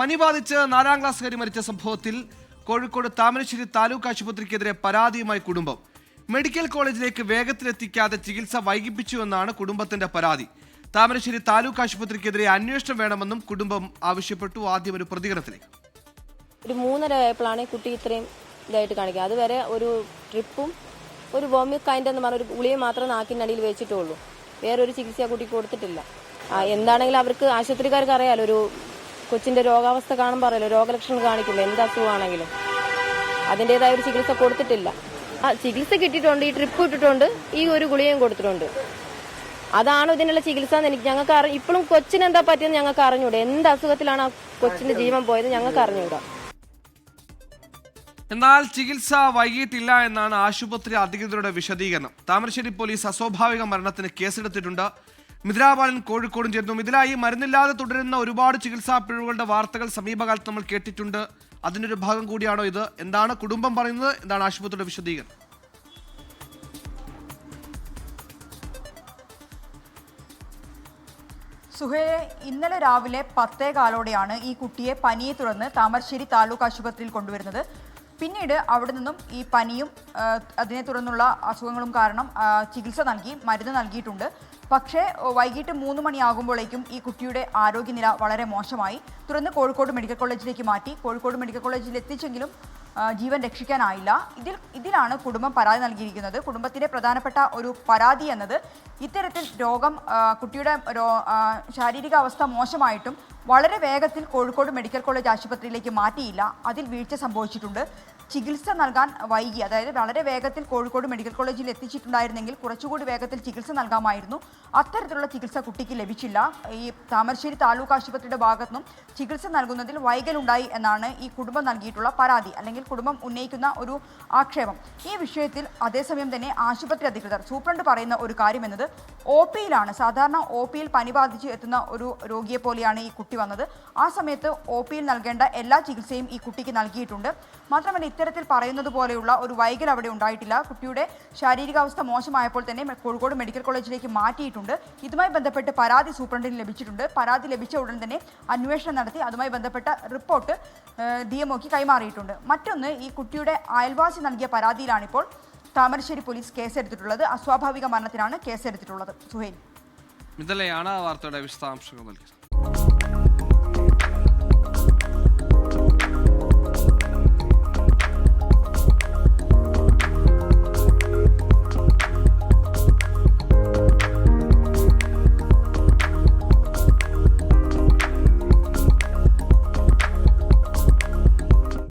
പനി ബാധിച്ച് 4ാം ക്ലാസ്സുകാരി മരിച്ച സംഭവത്തിൽ കോഴിക്കോട് താമരശ്ശേരി താലൂക്ക് ആശുപത്രിക്കെതിരെ പരാതിയുമായി കുടുംബം. മെഡിക്കൽ കോളേജിലേക്ക് വേഗത്തിലെത്തിക്കാതെ ചികിത്സ വൈകിപ്പിച്ചുവെന്നാണ് കുടുംബത്തിന്റെ പരാതി. താമരശ്ശേരി താലൂക്ക് ആശുപത്രിക്കെതിരെ അന്വേഷണം വേണമെന്നും കുടുംബം ആവശ്യപ്പെട്ടു. ആദ്യം ഒരു പ്രതികരണത്തിലേക്ക്. ഒരു 3:30 ആയപ്പോഴാണ് കുട്ടി ഇത്രയും ഇതായിട്ട് കാണിക്കുക. അതുവരെ ഒരു ട്രിപ്പും ഒരു വോമിക് കൈൻഡ് എന്ന് പറഞ്ഞ ഒരു ഗുളിയെ മാത്രം നാക്കിനടിയിൽ വെച്ചിട്ടുള്ളൂ. വേറൊരു ചികിത്സ കുട്ടിക്ക് കൊടുത്തിട്ടില്ല. എന്താണെങ്കിലും അവർക്ക് ആശുപത്രിക്കാർക്ക് അറിയാലോ, ഒരു കൊച്ചിന്റെ രോഗാവസ്ഥ കാണുമ്പോൾ അറിയാലോ, രോഗലക്ഷണം കാണിക്കുള്ളൂ. എന്ത് അസുഖമാണെങ്കിലും അതിൻ്റെതായ ഒരു ചികിത്സ കൊടുത്തിട്ടില്ല. ചികിത്സ കിട്ടിയിട്ടുണ്ട്, ഈ ട്രിപ്പ് ഇട്ടിട്ടുണ്ട്, ഈ ഒരു ഗുളികയും കൊടുത്തിട്ടുണ്ട്. അതാണ് ഇതിനുള്ള ചികിത്സ എന്ന് ഞങ്ങൾക്ക് ഇപ്പോഴും കൊച്ചിന് എന്താ പറ്റിയെന്ന് ഞങ്ങൾക്ക് അറിഞ്ഞൂടെ. എന്ത് അസുഖത്തിലാണ് ആ കൊച്ചിന്റെ ജീവൻ പോയത് ഞങ്ങൾക്ക് അറിഞ്ഞൂടാ. എന്നാൽ ചികിത്സ വൈകിട്ടില്ല എന്നാണ് ആശുപത്രി അധികൃതരുടെ വിശദീകരണം. താമരശ്ശേരി പോലീസ് അസ്വാഭാവിക മരണത്തിന് കേസെടുത്തിട്ടുണ്ട്. മിഥില ബാലൻ കോഴിക്കോടും ചേർന്നു. മിഥിലായി മരുന്നില്ലാതെ തുടരുന്ന ഒരുപാട് ചികിത്സാ പിഴവുകളുടെ വാർത്തകൾ സമീപകാലത്ത് നമ്മൾ കേട്ടിട്ടുണ്ട്. അതിനൊരു ഭാഗം കൂടിയാണോ ഇത്? എന്താണ് കുടുംബം പറയുന്നത്? എന്താണ് ആശുപത്രിയുടെ വിശദീകരണം? സുഹൈലെ, ഇന്നലെ രാവിലെ 10:15 ഈ കുട്ടിയെ പനിയെ തുടർന്ന് താമരശ്ശേരി താലൂക്ക് ആശുപത്രിയിൽ കൊണ്ടുവരുന്നത്. പിന്നീട് അവിടെ നിന്നും ഈ പനിയും അതിനെ തുടർന്നുള്ള അസുഖങ്ങളും കാരണം ചികിത്സ നൽകി, മരുന്ന് നൽകിയിട്ടുണ്ട്. പക്ഷേ വൈകിട്ട് 3 മണിയാകുമ്പോഴേക്കും ഈ കുട്ടിയുടെ ആരോഗ്യനില വളരെ മോശമായി. തുടർന്ന് കോഴിക്കോട് മെഡിക്കൽ കോളേജിലേക്ക് മാറ്റി. കോഴിക്കോട് മെഡിക്കൽ കോളേജിൽ എത്തിച്ചെങ്കിലും ജീവൻ രക്ഷിക്കാനായില്ല. ഇതിലാണ് കുടുംബം പരാതി നൽകിയിരിക്കുന്നത്. കുടുംബത്തിൻ്റെ പ്രധാനപ്പെട്ട ഒരു പരാതി എന്നത് ഇത്തരത്തിൽ കുട്ടിയുടെ ശാരീരികാവസ്ഥ മോശമായിട്ടും വളരെ വേഗത്തിൽ കോഴിക്കോട് മെഡിക്കൽ കോളേജ് ആശുപത്രിയിലേക്ക് മാറ്റിയില്ല. അതിൽ വീഴ്ച സംഭവിച്ചിട്ടുണ്ട്. ചികിത്സ നൽകാൻ വൈകി, അതായത് വളരെ വേഗത്തിൽ കോഴിക്കോട് മെഡിക്കൽ കോളേജിൽ എത്തിച്ചിട്ടുണ്ടായിരുന്നെങ്കിൽ കുറച്ചുകൂടി വേഗത്തിൽ ചികിത്സ നൽകാമായിരുന്നു. അത്തരത്തിലുള്ള ചികിത്സ കുട്ടിക്ക് ലഭിച്ചില്ല. ഈ താമരശ്ശേരി താലൂക്ക് ആശുപത്രിയുടെ ഭാഗത്തുനിന്നും ചികിത്സ നൽകുന്നതിൽ വൈകലുണ്ടായി എന്നാണ് ഈ കുടുംബം നൽകിയിട്ടുള്ള പരാതി, അല്ലെങ്കിൽ കുടുംബം ഉന്നയിക്കുന്ന ഒരു ആക്ഷേപം. ഈ വിഷയത്തിൽ അതേസമയം തന്നെ ആശുപത്രി അധികൃതർ, സൂപ്രണ്ട് പറയുന്ന ഒരു കാര്യം എന്നത് OP-യിലാണ്. സാധാരണ OP-യിൽ പനി ബാധിച്ച് എത്തുന്ന ഒരു രോഗിയെ പോലെയാണ് ഈ കുട്ടി വന്നത്. ആ സമയത്ത് OP-യിൽ നൽകേണ്ട എല്ലാ ചികിത്സയും ഈ കുട്ടിക്ക് നൽകിയിട്ടുണ്ട്. മാത്രമല്ല, ഇത്തരത്തിൽ പറയുന്നത് പോലെയുള്ള ഒരു വൈകൽ അവിടെ ഉണ്ടായിട്ടില്ല. കുട്ടിയുടെ ശാരീരികാവസ്ഥ മോശമായപ്പോൾ തന്നെ കോഴിക്കോട് മെഡിക്കൽ കോളേജിലേക്ക് മാറ്റിയിട്ടുണ്ട്. ഇതുമായി ബന്ധപ്പെട്ട് പരാതി സൂപ്രണ്ടിന് ലഭിച്ചിട്ടുണ്ട്. പരാതി ലഭിച്ച ഉടൻ തന്നെ അന്വേഷണം നടത്തി അതുമായി ബന്ധപ്പെട്ട റിപ്പോർട്ട് DMOക്ക് കൈമാറിയിട്ടുണ്ട്. മറ്റൊന്ന്, ഈ കുട്ടിയുടെ അയൽവാസി നൽകിയ പരാതിയിലാണിപ്പോൾ താമരശ്ശേരി പോലീസ് കേസെടുത്തിട്ടുള്ളത്. അസ്വാഭാവിക മരണത്തിനാണ് കേസെടുത്തിട്ടുള്ളത്. സുഹൈൽ, മിഥിലയാണ് വാർത്തയുടെ വിശദാംശങ്ങൾ നൽകിയത്.